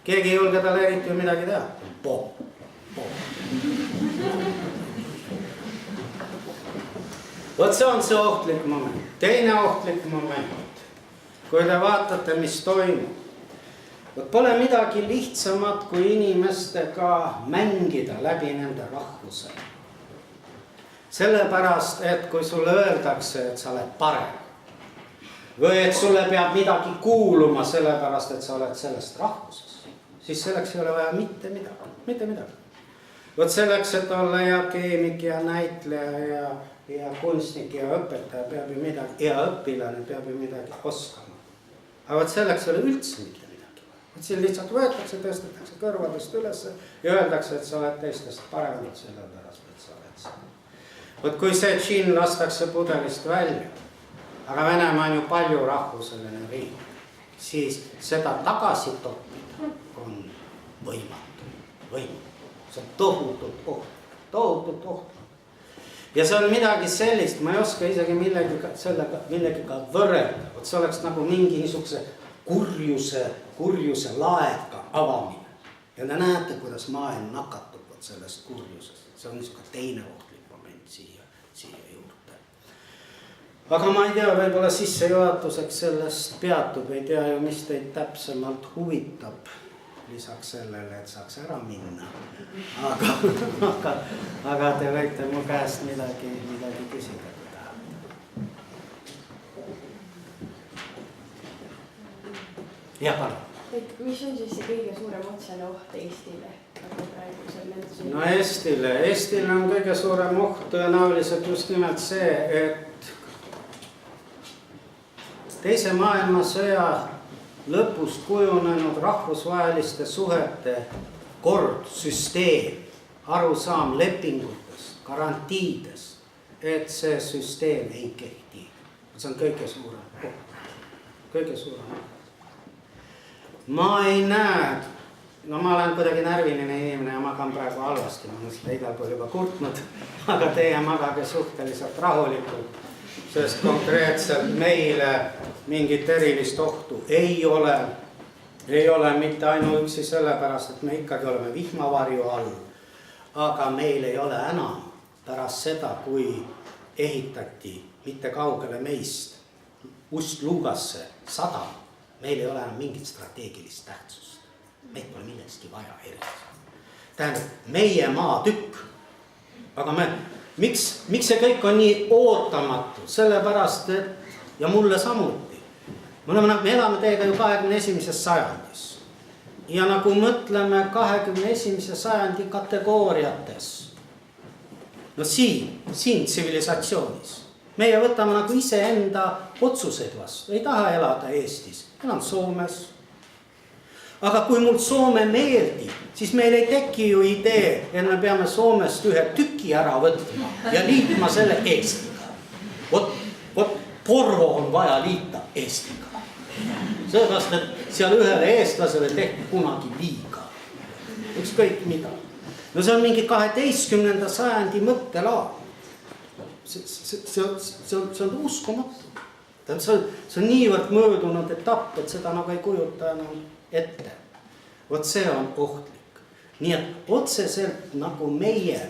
Keegi ei julge talle eriti midagi teha. Pomm. Vot see on see ohtlik moment. Teine ohtlik moment. Kui te vaatate, mis toimub. Vot pole midagi lihtsamat kui inimestega mängida läbi nende rahvuse. Sellepärast, et kui sulle öeldakse, et sa oled parem või et sulle peab midagi kuuluma sellepärast, et sa oled sellest rahvuses, siis selleks ei ole vaja mitte midagi. Vot selleks, et olla ja keemik ja näitleja ja kunstnik ja õpetaja peab ju midagi, ja õpilane peab ju midagi oskama. Aga vot selleks ei ole üldse mitte midagi. Vot siin lihtsalt võetakse, tõstetakse kõrvadest üles ja öeldakse, et sa oled teistest paremad sellepärast, et sa oled see. Vot kui see džinn lastakse pudelist välja, aga Venemaa on ju palju rahvuseline riik, siis seda tagasi toppida on võimatu. See on tohutult oht. Ja see on midagi sellist, ma ei oska isegi millegagi võrrelda. Vot see oleks nagu mingi niisuguse kurjuse laega avamine. Ja te näete, kuidas maailm nakatub sellest kurjusest. See on niisugune teine ohtlik moment siia juurde. Aga ma ei tea, võib-olla sissejuhatuseks sellest peatub. Ei tea ju, mis teid täpsemalt huvitab. Lisaks sellele, et saaks ära minna. Aga te võite mu käest midagi küsida. Ja, palun. Mis on siis see kõige suurem otsene oht Eestile? No Eestile on kõige suurem oht tõenäoliselt just nimelt see, et teise maailmasõja lõpust kujunenud rahvusvaheliste suhete kord, süsteem, arusaam lepingutest, garantiidest, et see süsteem ei kehti. See on kõige suurem. Ma ei näe, ma olen kuidagi närviline inimene ja magan praegu halvasti, ma olen seda igal pool juba kurtnud, aga teie magage suhteliselt rahulikult. Sest konkreetselt meile mingit erilist ohtu ei ole mitte ainuüksi sellepärast, et me ikkagi oleme vihmavarju all, aga meil ei ole enam pärast seda, kui ehitati mitte kaugele meist Ust-Lugasse sadam, meil ei ole enam mingit strateegilist tähtsust. Meid pole millekski vaja eriti. Tähendab, meie maatükk, aga Miks see kõik on nii ootamatu? Sellepärast, et ja mulle samuti. Me elame teiega ju 21. sajandis. Ja nagu mõtleme 21. sajandi kategooriates, no siin tsivilisatsioonis, meie võtame nagu iseenda otsuseid vastu. Ei taha elada Eestis, elan Soomes. Aga kui mul Soome meeldib, siis meil ei teki ju idee, et me peame Soomest ühe tüki ära võtma ja liitma selle Eestiga. Vot Porvo on vaja liita Eestiga. Sellepärast, et seal ühele eestlasele tehti kunagi liiga. Ükskõik mida. No see on mingi 12. sajandi mõttelaad. See on uskumatu. See on niivõrd möödunud etapp, et seda nagu ei kujuta enam ette. Vot see on ohtlik. Nii et otseselt nagu meie,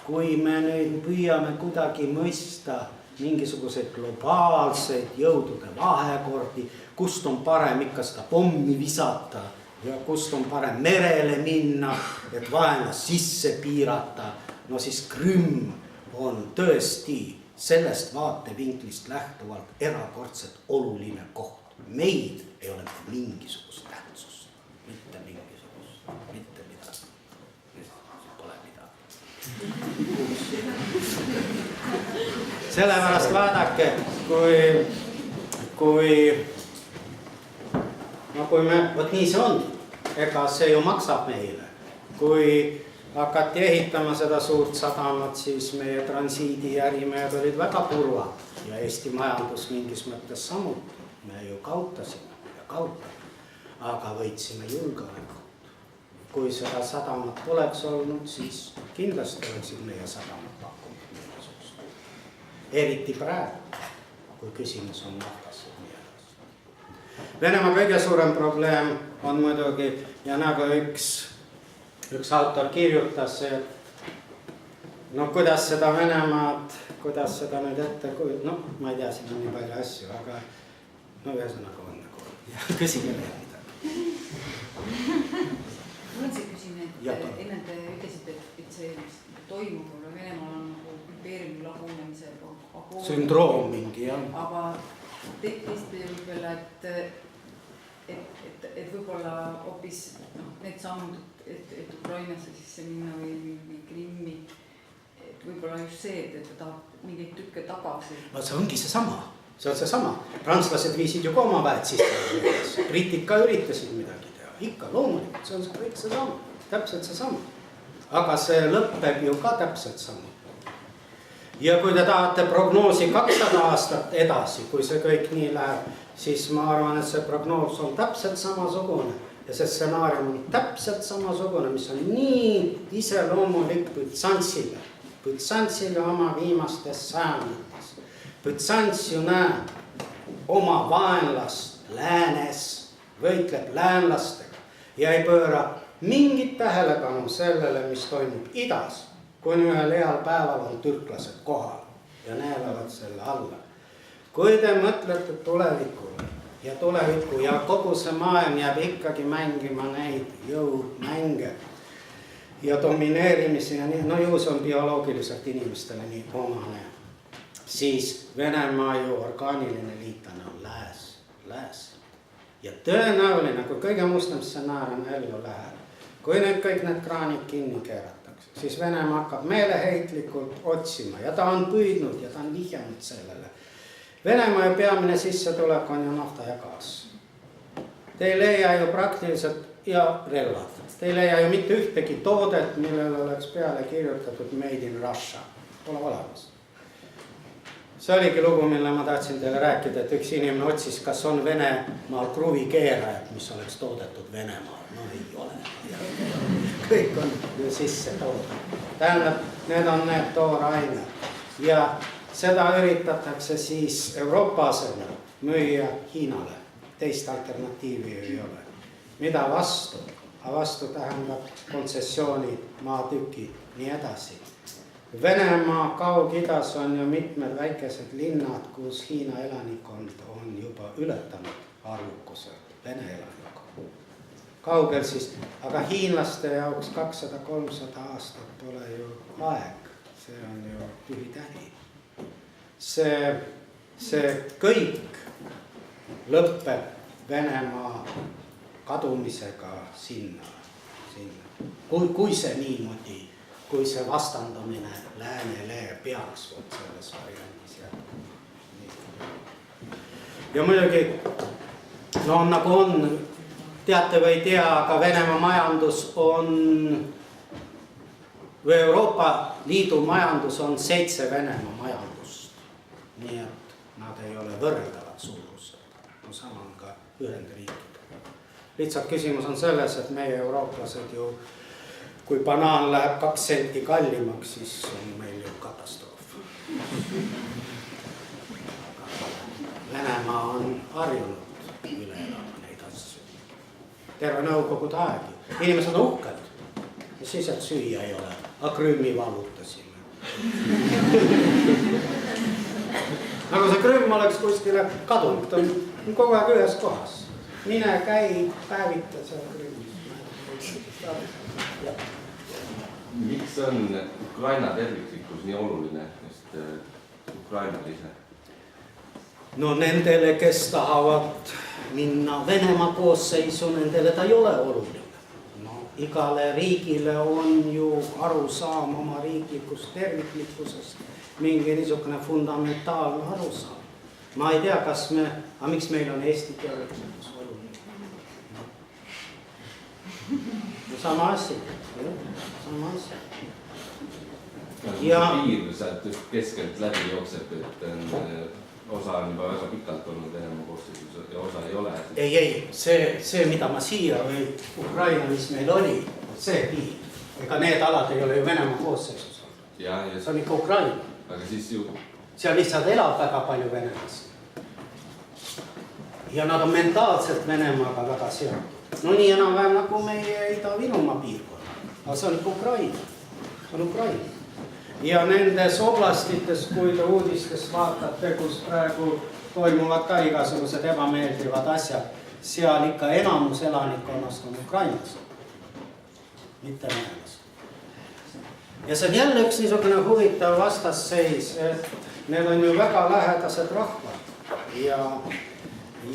kui me nüüd püüame kuidagi mõista mingisuguseid globaalseid jõudude vahekordi, kust on parem ikka seda pommi visata ja kust on parem merele minna, et vaenlas sisse piirata, no siis Krümm on tõesti sellest vaatevinklist lähtuvalt erakordselt oluline koht. Meid ei ole mingisugust tähtsust, mitte midagi. Pole midagi. Sellepärast vaadake, kui me, vot nii see on, ega see ju maksab meile. Kui hakati ehitama seda suurt sadamat, siis meie transiidiärimehed olid väga kurvad ja Eesti majandus mingis mõttes samuti. Me ju kautasime ja kautame, aga võitsime julgeolekut. Kui seda sadamat poleks olnud, siis kindlasti oleksid meie sadamat pakkunud. Eriti praegu, kui küsimus on naftas. Venemaa kõige suurem probleem on muidugi, ja nagu üks autor kirjutas, no kuidas seda Venemaad, kuidas seda nüüd ette, no ma ei tea, siin on nii palju asju, aga no ühesõnaga on nagu, küsige veel midagi. Mul on see küsimus, et enne te ütlesite, et see toimub, aga Venemaal on nagu impeeriumi lagunemise sündroom mingi, jah. Aga teiste võib-olla, et võib-olla hoopis need sammud, et Ukrainasse sisse minna või Krimmi, et võib-olla just see, et ta tahab mingeid tükke tagasi. See ongi seesama, see on seesama. Prantslased viisid ju ka oma väed sisse, britid ka üritasid midagi teha, ikka loomulikult, see on kõik seesama, täpselt seesama. Aga see lõppeb ju ka täpselt sama. Ja kui te tahate prognoosi 200 aastat edasi, kui see kõik nii läheb, siis ma arvan, et see prognoos on täpselt samasugune ja see stsenaarium on täpselt samasugune, mis on nii iseloomulik Bütsantsile. Bütsantsile oma viimastes sajandites. Bütsants ju näeb oma vaenlast läänes, võitleb läänlastega ja ei pööra mingit tähelepanu sellele, mis toimub idas, kuni ühel heal päeval on türklased kohal ja neelavad selle alla. Kui te mõtlete tulevikule ja kogu see maailm jääb ikkagi mängima neid jõumänge ja domineerimisi ja nii, no ju see on bioloogiliselt inimestele nii omane, siis Venemaa ju orgaaniline liitlane on lääs. Ja tõenäoline, kui kõige mustem stsenaarium ellu läheb, kui nüüd kõik need kraanid kinni keeratakse, siis Venemaa hakkab meeleheitlikult otsima ja ta on püüdnud ja ta on vihjanud sellele. Venemaa ju peamine sissetulek on ju nafta ja gaas. Te ei leia ju praktiliselt ja relvad. Te ei leia ju mitte ühtegi toodet, millel oleks peale kirjutatud Made in Russia. Pole olemas. See oligi lugu, mille ma tahtsin teile rääkida, et üks inimene otsis, kas on Venemaal kruvikeerajad, mis oleks toodetud Venemaal. No ei ole. Kõik on ju sisse toodud. Tähendab, need on need toorained ja seda üritatakse siis Euroopa asemel müüa Hiinale. Teist alternatiivi ei ole. Mida vastu? Vastu tähendab kontsessiooni, maatüki, nii edasi. Venemaa Kaug-Idas on ju mitmed väikesed linnad, kus Hiina elanikkond on juba ületanud arvukuselt Vene elanikkond. Kaugel siis, aga hiinlaste jaoks 200-300 aastat pole ju aeg. See on ju tühi-tähi. See kõik lõppeb Venemaa kadumisega sinna. Kui see niimoodi, kui see vastandamine läänele peaks selles variandis jätkuma. Ja muidugi, no nagu on, teate või ei tea, aga Venemaa majandus on, või Euroopa Liidu majandus on 7 Venemaa majandust. Nii et nad ei ole võrreldavad suurused. No sama on ka Ühendriikidega. Lihtsalt küsimus on selles, et meie eurooplased ju, kui banaan läheb 2 senti kallimaks, siis on meil ju katastroof. Venemaa on harjunud üle elama neid asju. Terve nõukogude aeg. Inimesed on uhked. Ja siis, et süüa ei ole. A Krümmi valutasime. Nagu see Krümm oleks kuskile kadunud. Ta on kogu aeg ühes kohas. Mine, käi, päevita seal Krümmis. Miks on Ukraina terviklikkus nii oluline, sest Ukraina ise? No nendele, kes tahavad minna Venemaa koosseisu, nendele ta ei ole oluline. No, igale riigile on ju arusaam oma riiklikust terviklikkusest, mingi niisugune fundamentaalne arusaam. Ma ei tea, kas miks meil on Eesti terviklikkus oluline? No, sama asi. Ja piir sealt just keskelt läbi jookseb, et osa on juba väga pikalt olnud Venemaa koosseisus ja osa ei ole. Ei, see mida ma siia või Ukraina, mis meil oli, see piir. Ega need alad ei ole ju Venemaa koosseisus. See on ikka Ukraina. Aga siis ju... Seal lihtsalt elab väga palju venelasi. ja nad on mentaalselt Venemaaga väga seotud. No nii enam-vähem nagu meie Ida-Virumaa piirkonna, aga see on ikka Ukraina, see on Ukraina. Ja nendes oblastites, kui te uudistest vaatate, kus praegu toimuvad ka igasugused ebameeldivad asjad, seal ikka enamus elanikkonnast on Ukrainas, mitte Venemas. Ja see on jälle üks niisugune huvitav vastasseis, et need on ju väga lähedased rahvad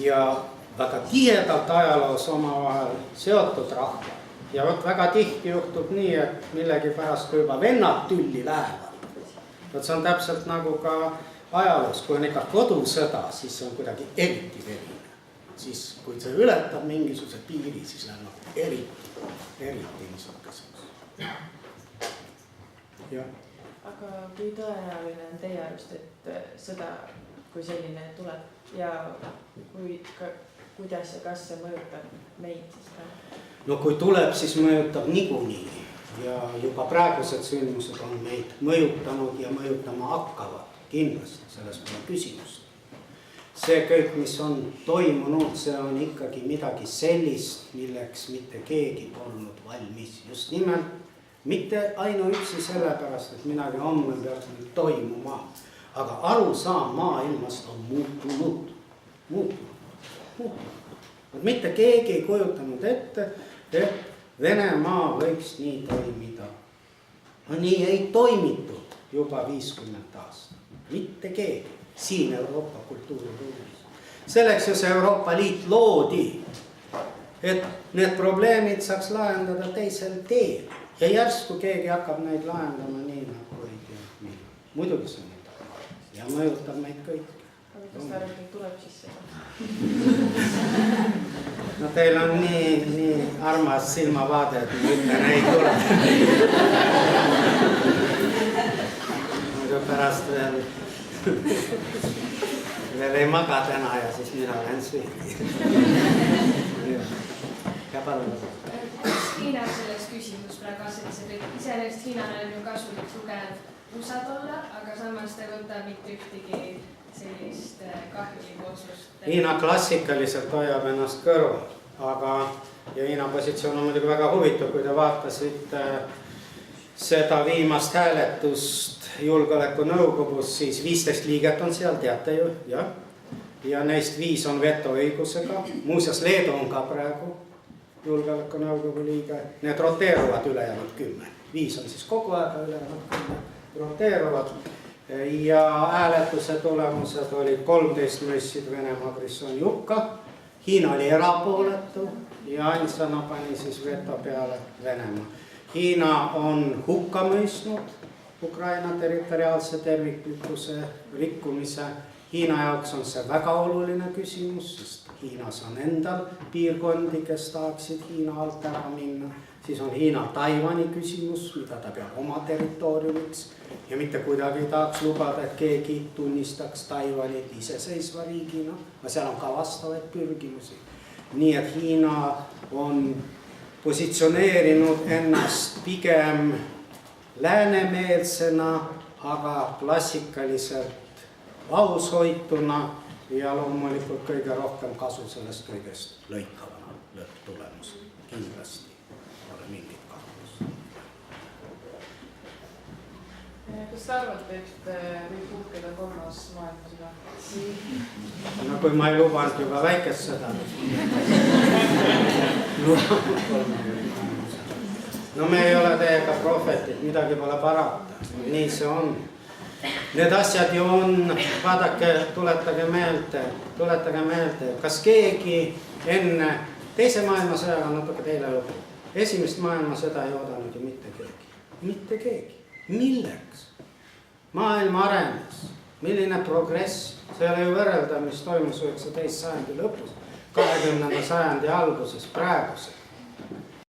ja väga tihedalt ajaloos omavahel seotud rahvad. Ja vot väga tihti juhtub nii, et millegipärast kui juba vennad tülli lähevad. Vot see on täpselt nagu ka ajaloos, kui on ikka kodusõda, siis see on kuidagi eriti verine. Siis kui see ületab mingisuguse piiri, siis läheb eriti niisuguseks. Aga kui tõenäoline on teie arust, et sõda kui selline tuleb ja kuidas ja kas see mõjutab meid siis ka? No kui tuleb, siis mõjutab niikuinii ja juba praegused sündmused on meid mõjutanud ja mõjutama hakkavad. Kindlasti, selles pole küsimust. See kõik, mis on toimunud, see on ikkagi midagi sellist, milleks mitte keegi polnud valmis. Just nimelt, mitte ainuüksi sellepärast, et midagi homme peaks nüüd toimuma, aga arusaam maailmast on muutunud. Mitte keegi ei kujutanud ette, et Venemaa võiks nii toimida. No nii ei toimitud juba 50 aastat. Mitte keegi siin Euroopa kultuuriruumis. Selleks ju see Euroopa Liit loodi, et need probleemid saaks lahendada teisel teel. Ja järsku keegi hakkab neid lahendama nii nagu ei tea. Muidugi see mõjutab ja mõjutab meid kõik. Aga kas ta arvab, et tuleb siis seda? No teil on nii armas silmavaade, et ma ütlen, ei tule. Muidu pärast veel ei maga täna ja siis mina lähen süüdi. Ja palun. Kuidas Hiina selles küsimus praegu asetiseb, et iseenesest Hiinal on ju kasulik tugev USA-d olla, aga samas ta võtab mitte ühtegi sellist kahjulikku otsust. Hiina klassikaliselt hoiab ennast kõrval, aga ja Hiina positsioon on muidugi väga huvitav, kui te vaatasite seda viimast hääletust julgeolekunõukogus, siis 15 liiget on seal, teate ju, jah. Ja neist 5 on vetoõigusega. Muuseas, Leedu on ka praegu julgeolekunõukogu liige. Need roteeruvad ülejäänud 10. 5 on siis kogu aeg ülejäänud 10 roteeruvad. Ja hääletuse tulemused olid 13 mõistsid Venemaa agressiooni hukka. Hiina oli erapooletu ja ainsana pani siis veto peale Venemaa. Hiina on hukka mõistnud Ukraina territoriaalse terviklikkuse rikkumise. Hiina jaoks on see väga oluline küsimus, sest Hiinas on endal piirkondi, kes tahaksid Hiina alt ära minna. Siis on Hiina Taiwani küsimus, mida ta peab oma territooriumiks ja mitte kuidagi ei tahaks lubada, et keegi tunnistaks Taiwanit iseseisva riigina, aga seal on ka vastavaid pürgimusi. Nii et Hiina on positsioneerinud ennast pigem läänemeelsena, aga klassikaliselt aushoituna ja loomulikult kõige rohkem kasu sellest kõigest lõikavana lõpptulemus. Kindlasti ole mingit kahtlust. Kas te arvate, et võib puhkeda 3. maailmasõda? No kui ma ei lubanud juba väikest sõda. No me ei ole teiega prohvetid, midagi pole parata. Nii see on. Need asjad ju on, vaadake, tuletage meelde, kas keegi enne teise maailmasõjaga natuke teile lõpub. Esimest maailmasõda ei oodanud ju mitte keegi. Mitte keegi. Milleks? Maailma arenes. Milline progress? See oli ju võrrelda, mis toimus 19. sajandi lõpus, 20. sajandi alguses, praegusega.